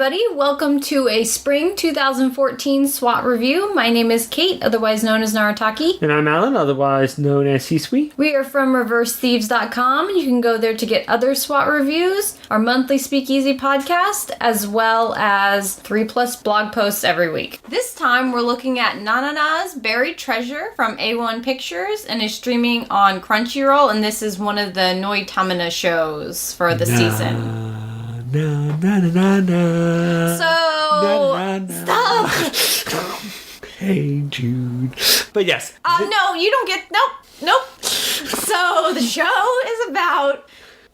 everybody. Welcome to a spring 2014 SWAT review. My name is Kate, otherwise known as Narataki. And I'm Alan, otherwise known as C-Suite. We are from ReverseThieves.com. You can go there to get other SWAT reviews, our monthly Speakeasy podcast, as well as 3+ blog posts every week. This time we're looking at Nanana's Buried Treasure from A1 Pictures and is streaming on Crunchyroll, and this is one of the Noi Tamina shows for the season. Na na na na na. So, na, na, na. Stop. Hey Jude. But yes. No, you don't get. Nope. So the show is about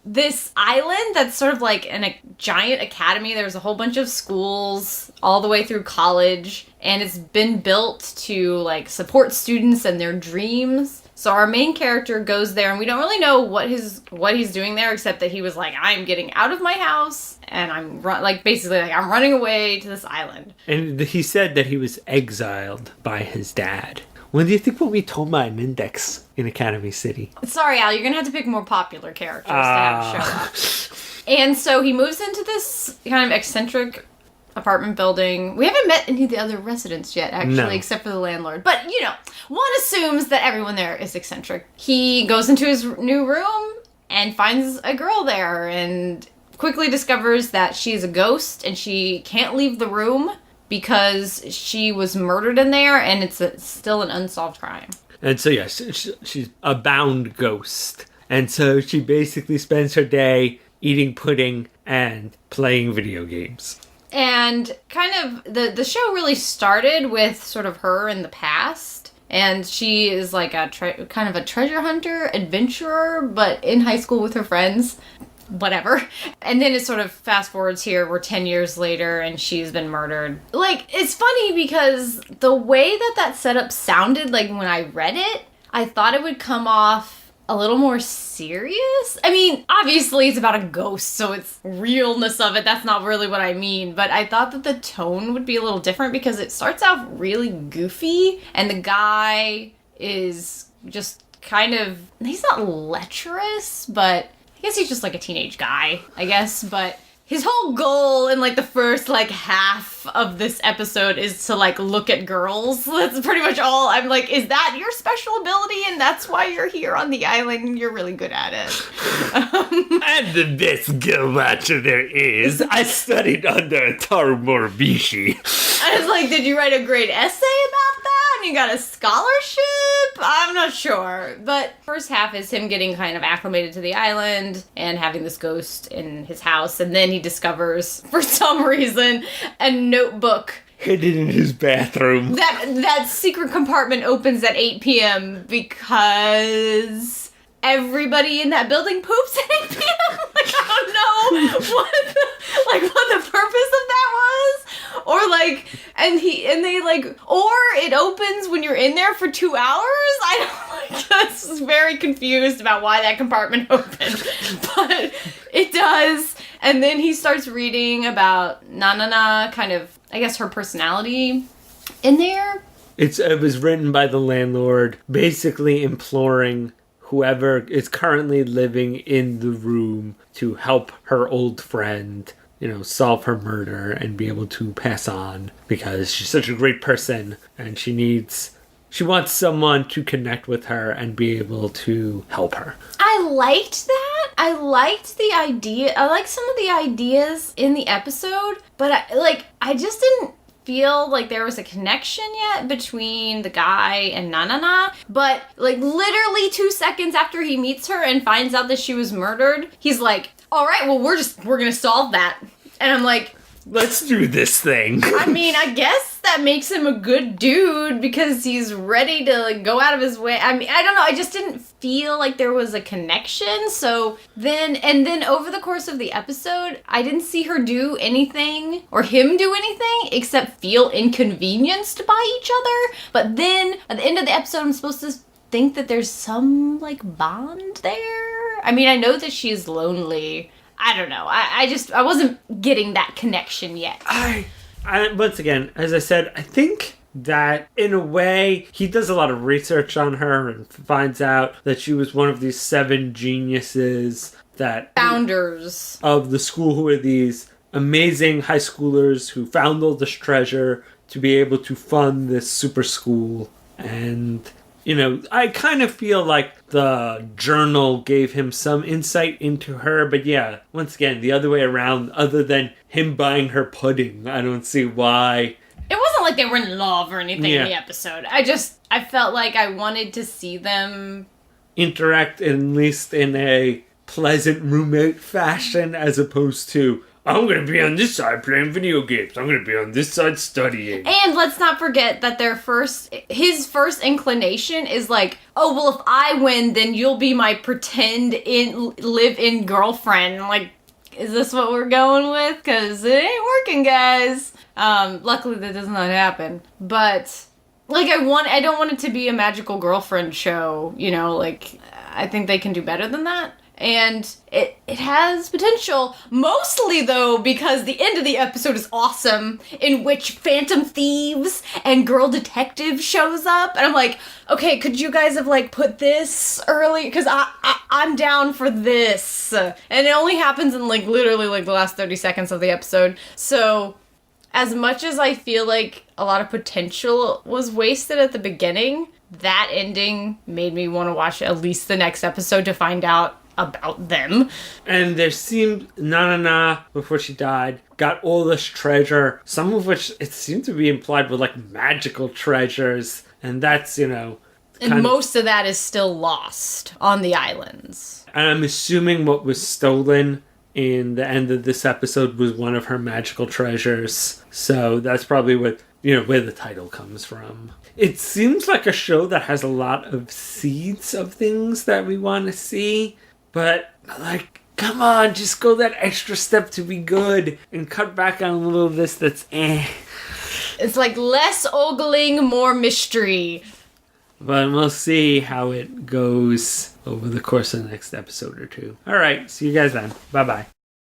this island that's sort of like in a giant academy. There's a whole bunch of schools all the way through college, and it's been built to like support students and their dreams. So our main character goes there, and we don't really know what he's doing there, except that he was like, I'm getting out of my house, and I'm I'm running away to this island. And he said that he was exiled by his dad. When do you think we'll be Toma and Index in Academy City? Sorry, Al, you're gonna have to pick more popular characters to have show up. And so he moves into this kind of eccentric apartment building. We haven't met any of the other residents yet, actually, except for the landlord. But, one assumes that everyone there is eccentric. He goes into his new room and finds a girl there and quickly discovers that she's a ghost and she can't leave the room because she was murdered in there and it's still an unsolved crime. And so, yes, she's a bound ghost. And so she basically spends her day eating pudding and playing video games. And kind of, the show really started with sort of her in the past, and she is like a kind of a treasure hunter, adventurer, but in high school with her friends, whatever. And then it sort of fast forwards here, we're 10 years later, and she's been murdered. Like, it's funny because the way that setup sounded, like when I read it, I thought it would come off a little more serious. I mean, obviously it's about a ghost, so it's realness of it. That's not really what I mean. But I thought that the tone would be a little different because it starts out really goofy, and the guy is just kind of, he's not lecherous, but I guess he's just like a teenage guy, I guess. But his whole goal in like the first like half of this episode is to like look at girls. That's pretty much all. I'm like, is that your special ability? And that's why you're here on the island? You're really good at it. I'm the best girl watcher there is. I studied under Taru Moribishi. I was like, did you write a great essay about that? And you got a scholarship? I'm not sure. But first half is him getting kind of acclimated to the island and having this ghost in his house. And then he discovers, for some reason, a notebook hidden in his bathroom. That secret compartment opens at 8 p.m. because everybody in that building poops at 8 p.m. Like, I don't know what the purpose of that was. Or or it opens when you're in there for 2 hours. I was very confused about why that compartment opened, but it does. And then he starts reading about Nanana, kind of, I guess, her personality in there. It was written by the landlord, basically imploring whoever is currently living in the room to help her old friend, solve her murder and be able to pass on, because she's such a great person and she wants someone to connect with her and be able to help her. I liked that. I liked the idea. I liked some of the ideas in the episode, but I just didn't feel like there was a connection yet between the guy and Nanana. But literally 2 seconds after he meets her and finds out that she was murdered, he's like, all right, well, we're gonna solve that. And I'm like, let's do this thing. I mean, I guess that makes him a good dude because he's ready to go out of his way. I mean, I don't know. I just didn't feel like there was a connection. So then over the course of the episode, I didn't see her do anything or him do anything except feel inconvenienced by each other. But then at the end of the episode, I'm supposed to think that there's some bond there. I mean, I know that she's lonely. I don't know. I wasn't getting that connection yet. I once again, as I said, I think that in a way he does a lot of research on her and finds out that she was one of these 7 geniuses that founders of the school who are these amazing high schoolers who found all this treasure to be able to fund this super school. And, you know, I kind of feel like the journal gave him some insight into her. But yeah, once again, the other way around, other than him buying her pudding, I don't see why. It wasn't like they were in love or anything in the episode. I felt like I wanted to see them interact at least in a pleasant roommate fashion, as opposed to, I'm going to be on this side playing video games. I'm going to be on this side studying. And let's not forget that his first inclination is like, oh, well, if I win, then you'll be my pretend live-in girlfriend. I'm like, is this what we're going with? Because it ain't working, guys. Luckily, that does not happen. But, like, I don't want it to be a magical girlfriend show, you know, like, I think they can do better than that. And it has potential, mostly, though, because the end of the episode is awesome, in which Phantom Thieves and Girl Detective shows up, and I'm like, okay, could you guys have, like, put this early? Because I'm down for this. And it only happens in, like, literally, like, the last 30 seconds of the episode. So, as much as I feel like a lot of potential was wasted at the beginning, that ending made me want to watch at least the next episode to find out about them. And there seemed Nanana, before she died, got all this treasure, some of which it seemed to be implied were like magical treasures, and that's, you know, and most of that is still lost on the islands. And I'm assuming what was stolen in the end of this episode was one of her magical treasures. So that's probably what, you know, where the title comes from. It seems like a show that has a lot of seeds of things that we want to see. But, like, come on, just go that extra step to be good and cut back on a little of this that's It's like less ogling, more mystery. But we'll see how it goes over the course of the next episode or two. Alright, see you guys then. Bye-bye.